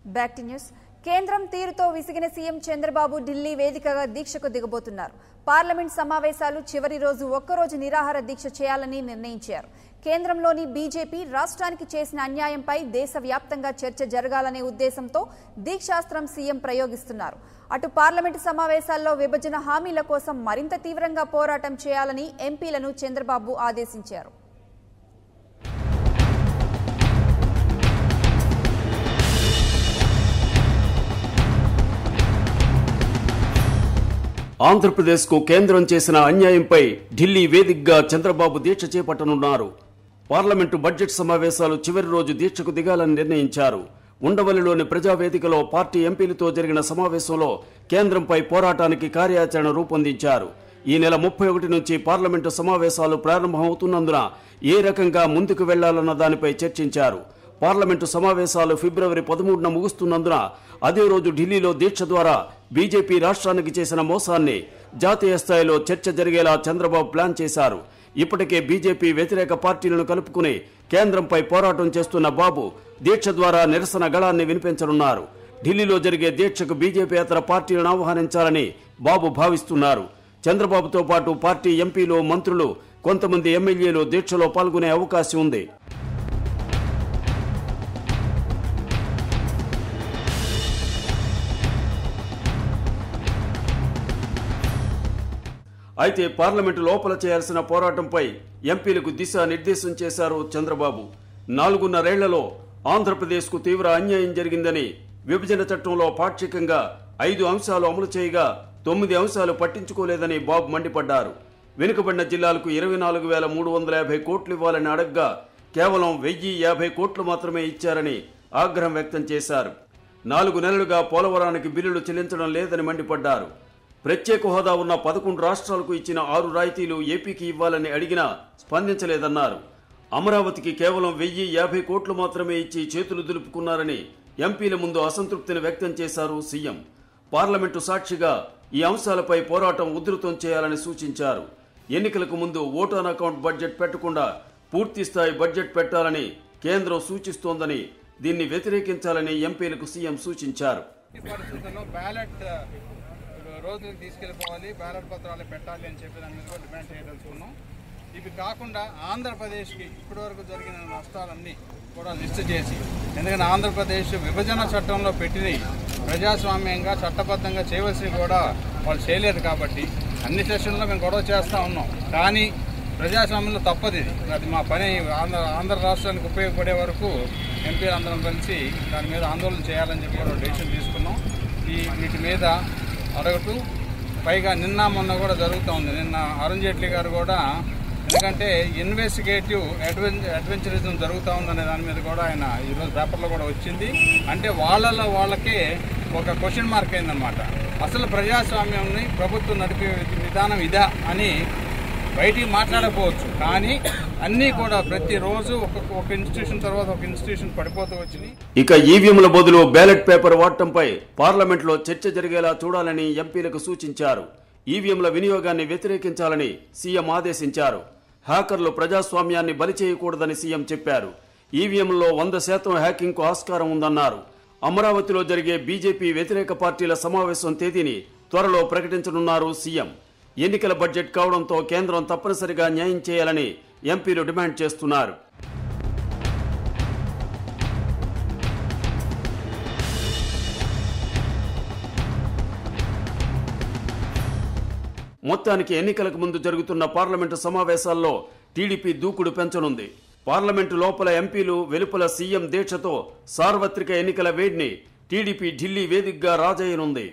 Back to news. కేంద్రం తీరుతో విసిగిన CM Chandrababu Delhi వేదికగా దీక్షకు దిగబోతున్నారు. పార్లమెంట్ సమావేశాలు చివరి రోజు ఒక్కరోజు నిరాహార దీక్ష చేయాలని నిర్ణయించారు. కేంద్రంలోని బీజేపీ రాష్ట్రానికి చేసిన అన్యాయంపై దేశవ్యాప్తంగా చర్చ జరగాలనే ఉద్దేశంతో దీక్షాస్త్రం సీఎం ప్రయోగిస్తున్నారు. అటు పార్లమెంటు సమావేశాల్లో విభజన హామీల కోసం మరింత తీవ్రంగా పోరాటం చేయాలని ఎంపీలను చంద్రబాబు ఆదేశించారు. ఆంధ్రప్రదేశ్కు కేంద్రం చేసిన అన్యాయంపై ఢిల్లీ వేదికగా చంద్రబాబు దీక్ష చేపట్టనున్నారు. పార్లమెంటు బడ్జెట్ సమావేశాలు చివరి రోజు దీక్షకు దిగాలని నిర్ణయించారు. ఉండవల్లిలోని ప్రజావేదికలో పార్టీ ఎంపీలతో జరిగిన సమావేశంలో కేంద్రంపై పోరాటానికి కార్యాచరణ రూపొందించారు. ఈ నెల 31 నుంచి పార్లమెంటు సమావేశాలు ప్రారంభమవుతున్నందున ఏ రకంగా ముందుకు వెళ్లాలన్న దానిపై చర్చించారు. పార్లమెంటు సమావేశాలు ఫిబ్రవరి 13న ముగుస్తున్నందున అదే రోజు ఢిల్లీలో దీక్ష ద్వారా బీజేపీ రాష్ట్రానికి చేసిన మోసాన్ని జాతీయ స్థాయిలో చర్చ జరిగేలా చంద్రబాబు ప్లాన్ చేశారు. ఇప్పటికే బీజేపీ వ్యతిరేక పార్టీలను కలుపుకుని కేంద్రంపై పోరాటం చేస్తున్న బాబు దీక్ష ద్వారా నిరసన గళాన్ని వినిపించనున్నారు. ఢిల్లీలో జరిగే దీక్షకు బీజేపీయేతర పార్టీలను ఆహ్వానించాలని బాబు భావిస్తున్నారు. చంద్రబాబుతో పాటు పార్టీ ఎంపీలు, మంత్రులు, కొంతమంది ఎమ్మెల్యేలు దీక్షలో పాల్గొనే అవకాశం ఉంది. అయితే పార్లమెంటు లోపల చేయాల్సిన పోరాటంపై ఎంపీలకు దిశానిర్దేశం చేశారు చంద్రబాబు. 4.5 ఏళ్లలో ఆంధ్రప్రదేశ్కు తీవ్ర అన్యాయం జరిగిందని విభజన చట్టంలో పాక్షికంగా 5 అంశాలు అమలు చేయగా 9 అంశాలు పట్టించుకోలేదని బాబు మండిపడ్డారు. వెనుకబడిన జిల్లాలకు 24,350 కోట్లు ఇవ్వాలని అడగ్గా కేవలం 1,050 కోట్లు మాత్రమే ఇచ్చారని ఆగ్రహం వ్యక్తం చేశారు. 4 నెలలుగా పోలవరానికి బిల్లులు చెల్లించడం లేదని మండిపడ్డారు. ప్రత్యేక హోదా ఉన్న 11 రాష్ట్రాలకు ఇచ్చిన 6 రాయితీలు ఏపీకి ఇవ్వాలని అడిగినా స్పందించలేదన్నారు. అమరావతికి కేవలం 1,050 కోట్లు మాత్రమే ఇచ్చి చేతులు దులుపుకున్నారని ఎంపీల ముందు అసంతృప్తిని వ్యక్తం చేశారు సీఎం. పార్లమెంటు సాక్షిగా ఈ అంశాలపై పోరాటం ఉధృతం చేయాలని సూచించారు. ఎన్నికలకు ముందు ఓట్ ఆన్ అకౌంట్ బడ్జెట్ పెట్టకుండా పూర్తిస్థాయి బడ్జెట్ పెట్టాలని కేంద్రం సూచిస్తోందని, దీన్ని వ్యతిరేకించాలని ఎంపీలకు సీఎం సూచించారు. రోజులకు తీసుకెళ్ళిపోవాలి, బ్యాలెట్ పత్రాలు పెట్టాలి అని చెప్పి దాని మీద కూడా డిమాండ్ చేయదలుచుకున్నాం. ఇవి కాకుండా ఆంధ్రప్రదేశ్కి ఇప్పటివరకు జరిగిన నష్టాలన్నీ కూడా లిస్టు చేసి, ఎందుకంటే ఆంధ్రప్రదేశ్ విభజన చట్టంలో పెట్టినవి ప్రజాస్వామ్యంగా చట్టబద్ధంగా చేయవలసినవి కూడా వాళ్ళు చేయలేరు. కాబట్టి అన్ని సెషన్లో మేము గొడవ చేస్తూ ఉన్నాం. కానీ ప్రజాస్వామ్యంలో తప్పదు ఇది. అది మా పని. ఆంధ్ర రాష్ట్రానికి ఉపయోగపడే వరకు ఎంపీలు అందరం కలిసి దాని మీద ఆందోళన చేయాలని చెప్పి కూడా డెసిషన్ తీసుకున్నాం. వీటి మీద అడగటూ పైగా నిన్న మొన్న కూడా జరుగుతూ ఉంది. నిన్న అరుణ్ జైట్లీ గారు కూడా, ఎందుకంటే ఇన్వెస్టిగేటివ్ అడ్వెంచరిజం జరుగుతూ ఉందనే దాని మీద కూడా ఆయన ఈరోజు పేపర్లో కూడా వచ్చింది. అంటే వాళ్ళకే ఒక క్వశ్చన్ మార్క్ అయిందనమాట. అసలు ప్రజాస్వామ్యాన్ని ప్రభుత్వం నడిపే విధానం ఇదా అని బయటికి మాట్లాడకపోవచ్చు, కానీ అన్నీ కూడా ప్రతిరోజు ఒక ఇన్స్టిట్యూషన్ తర్వాత ఒక ఇన్స్టిట్యూషన్ పడిపోతూ వచ్చినాయి. ఇక ఈవీఎంల బదులు బ్యాలెట్ పేపర్ వాడటంపై పార్లమెంట్లో చర్చ జరిగేలా చూడాలని ఎంపీలకు సూచించారు. ఈవీఎంల వినియోగాన్ని వ్యతిరేకించాలని సీఎం ఆదేశించారు. హ్యాకర్లు ప్రజాస్వామ్యాన్ని బలి చేయకూడదని సీఎం చెప్పారు. ఈవీఎంలలో 100% హ్యాకింగ్కు ఆస్కారం ఉందన్నారు. అమరావతిలో జరిగే బీజేపీ వ్యతిరేక పార్టీల సమావేశం తేదీని త్వరలో ప్రకటించనున్నారు సీఎం. ఎన్నికల బడ్జెట్ కావడంతో కేంద్రం తప్పనిసరిగా న్యాయం చేయాలని ఎంపీలు డిమాండ్ చేస్తున్నారు. మొత్తానికి ఎన్నికలకు ముందు జరుగుతున్న పార్లమెంటు సమావేశాల్లో టీడీపీ దూకుడు పెంచనుంది. పార్లమెంటు లోపల ఎంపీలు, వెలుపల సీఎం దీక్షతో సార్వత్రిక ఎన్నికల వేడిని టీడీపీ ఢిల్లీ వేదికగా రాజయ్యనుంది.